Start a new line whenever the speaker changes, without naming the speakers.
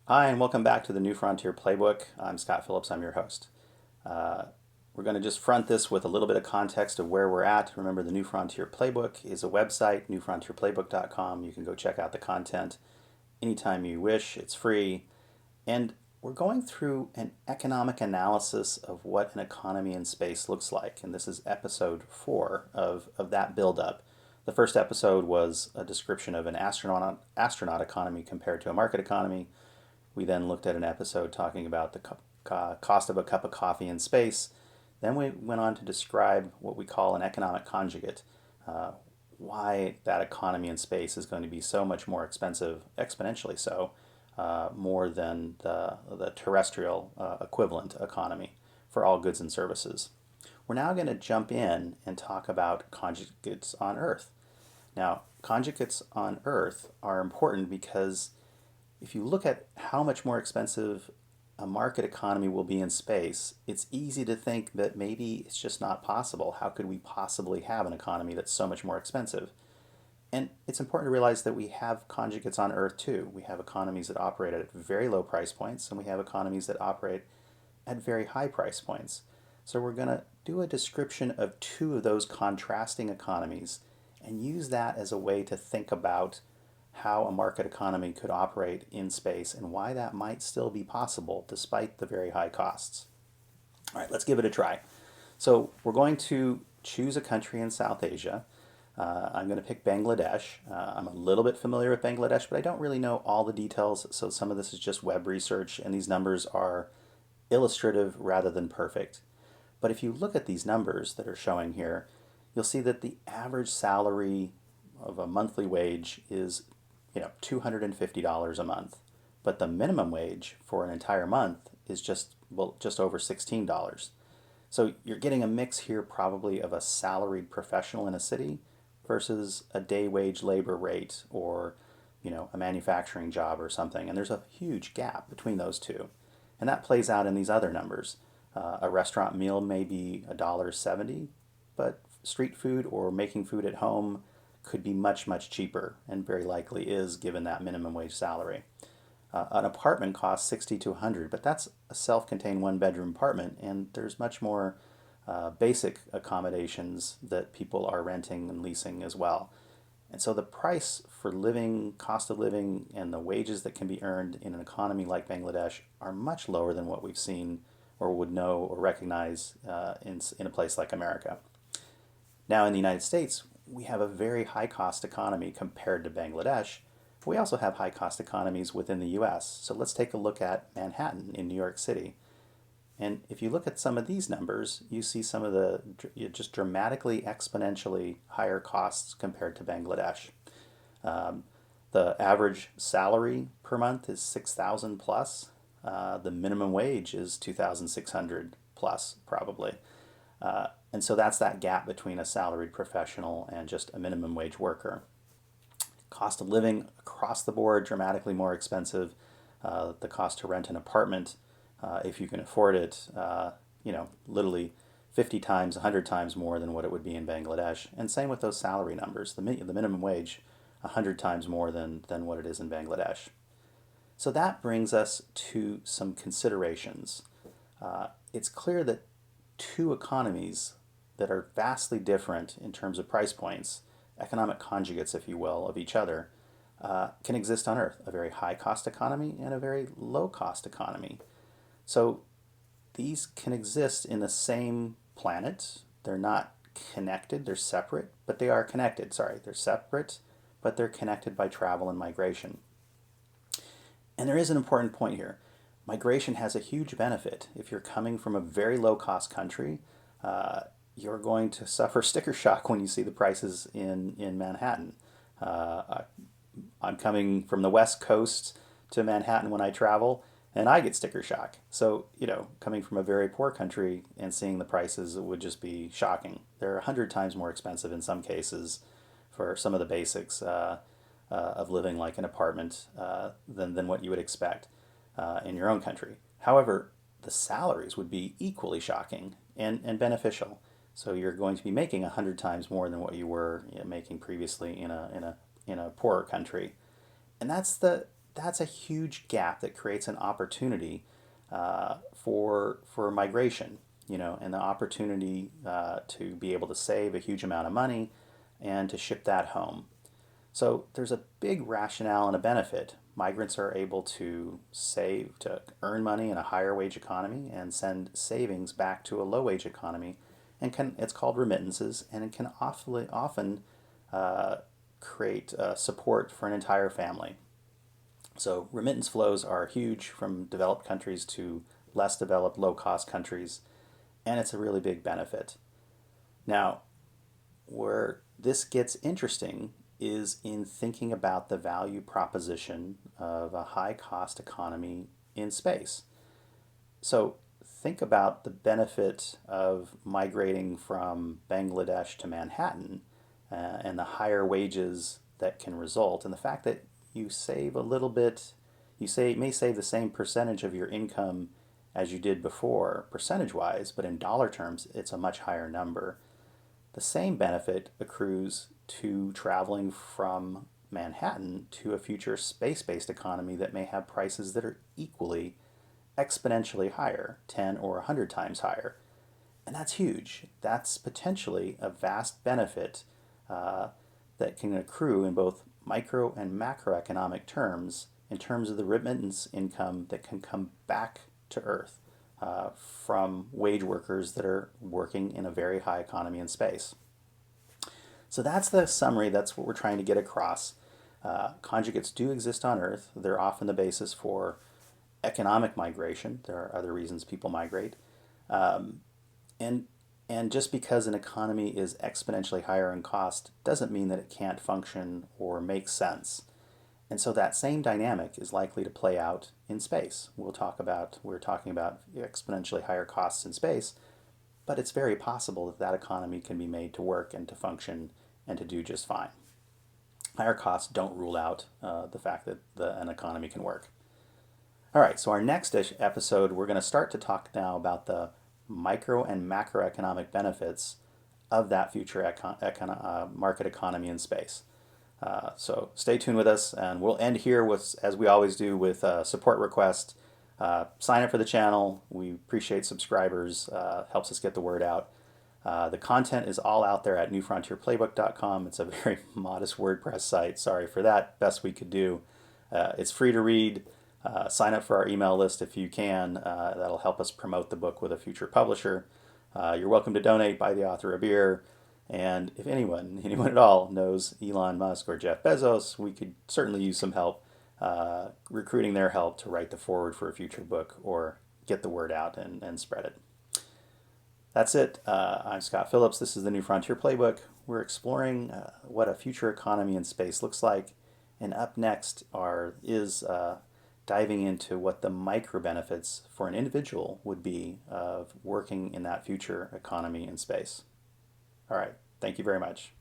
Hi, and welcome back to the New Frontier Playbook. I'm Scott Phillips, I'm your host. We're going to just front this with a little bit of context of where we're at. Remember, the New Frontier Playbook is a website, newfrontierplaybook.com. You can go check out the content anytime you wish, it's free. And we're going through an economic analysis of what an economy in space looks like. And this is episode 4 of that build-up. The first episode was a description of an astronaut economy compared to a market economy. We then looked at an episode talking about the cost of a cup of coffee in space. Then we went on to describe what we call an economic conjugate, uh, why that economy in space is going to be so much more expensive, exponentially so, more than the terrestrial equivalent economy for all goods and services. We're now going to jump in and talk about conjugates on Earth. Now, conjugates on Earth are important because if you look at how much more expensive a market economy will be in space, it's easy to think that maybe it's just not possible. How could we possibly have an economy that's so much more expensive? And it's important to realize that we have conjugates on Earth too. We have economies that operate at very low price points, and we have economies that operate at very high price points. So we're going to do a description of two of those contrasting economies and use that as a way to think about how a market economy could operate in space and why that might still be possible despite the very high costs. All right, let's give it a try. So we're going to choose a country in South Asia. I'm going to pick Bangladesh. I'm a little bit familiar with Bangladesh, but I don't really know all the details, so some of this is just web research, and these numbers are illustrative rather than perfect. But if you look at these numbers that are showing here, you'll see that the average salary of a monthly wage is $250 a month. But the minimum wage for an entire month is just over $16. So you're getting a mix here probably of a salaried professional in a city versus a day wage labor rate or a manufacturing job or something. And there's a huge gap between those two. And that plays out in these other numbers. A restaurant meal may be $1.70, but street food or making food at home could be much, much cheaper and very likely is given that minimum wage salary. An apartment costs 60 to 100, but that's a self-contained one-bedroom apartment, and there's much more basic accommodations that people are renting and leasing as well. And so the price for living, cost of living, and the wages that can be earned in an economy like Bangladesh are much lower than what we've seen or would know or recognize in a place like America. Now, in the United States, we have a very high cost economy compared to Bangladesh. We also have high cost economies within the US. So let's take a look at Manhattan in New York City. And if you look at some of these numbers, you see some of the just dramatically exponentially higher costs compared to Bangladesh. Um, the average salary per month is 6,000 plus. The minimum wage is 2,600 plus, probably. And so that's that gap between a salaried professional and just a minimum wage worker. Cost of living across the board dramatically more expensive. The cost to rent an apartment, if you can afford it, literally 50 times, 100 times more than what it would be in Bangladesh. And same with those salary numbers. The minimum wage, 100 times more than what it is in Bangladesh. So that brings us to some considerations. It's clear that two economies that are vastly different in terms of price points, economic conjugates, if you will, of each other, can exist on Earth. A very high cost economy and a very low cost economy. So these can exist in the same planet. They're not connected, they're separate, but they are connected. Sorry, they're separate, but they're connected by travel and migration. And there is an important point here. Migration has a huge benefit. If you're coming from a very low cost country, you're going to suffer sticker shock when you see the prices in Manhattan. I'm coming from the West Coast to Manhattan when I travel, and I get sticker shock. So, coming from a very poor country and seeing the prices would just be shocking. They're 100 times more expensive in some cases for some of the basics of living like an apartment than what you would expect in your own country. However, the salaries would be equally shocking and beneficial. So you're going to be making 100 times more than what you were making previously in a poorer country. And that's that's a huge gap that creates an opportunity for migration, and the opportunity to be able to save a huge amount of money and to ship that home. So there's a big rationale and a benefit. Migrants are able to save, to earn money in a higher wage economy and send savings back to a low wage economy, and it's called remittances, and it can often uh, create support for an entire family. So remittance flows are huge from developed countries to less developed, low-cost countries, and it's a really big benefit. Now, where this gets interesting is in thinking about the value proposition of a high-cost economy in space. So think about the benefit of migrating from Bangladesh to Manhattan and the higher wages that can result, and the fact that you save a little bit, may save the same percentage of your income as you did before, percentage wise, but in dollar terms, it's a much higher number. The same benefit accrues to traveling from Manhattan to a future space based economy that may have prices that are equally exponentially higher, 10 or 100 times higher. And that's huge. That's potentially a vast benefit uh, that can accrue in both micro and macroeconomic terms, in terms of the remittance income that can come back to Earth from wage workers that are working in a very high economy in space. So that's the summary. That's what we're trying to get across. Conjugates do exist on Earth. They're often the basis for economic migration. There are other reasons people migrate. Um, and and just because an economy is exponentially higher in cost doesn't mean that it can't function or make sense. And so that same dynamic is likely to play out in space. We're talking about exponentially higher costs in space, but it's very possible that that economy can be made to work and to function and to do just fine. Higher costs don't rule out the fact that an economy can work. All right, so our next episode, we're going to start to talk now about the micro and macroeconomic benefits of that future market economy in space. So stay tuned with us, and we'll end here with, as we always do, with a support request. Sign up for the channel. We appreciate subscribers. Helps us get the word out. The content is all out there at newfrontierplaybook.com. It's a very modest WordPress site. Sorry for that. Best we could do. It's free to read. Sign up for our email list if you can. That'll help us promote the book with a future publisher. You're welcome to donate, buy the author a beer. And if anyone at all knows Elon Musk or Jeff Bezos, we could certainly use some help recruiting their help to write the foreword for a future book or get the word out and spread it. That's it. I'm Scott Phillips. This is the New Frontier Playbook. We're exploring what a future economy in space looks like. And up next is diving into what the micro benefits for an individual would be of working in that future economy in space. All right. Thank you very much.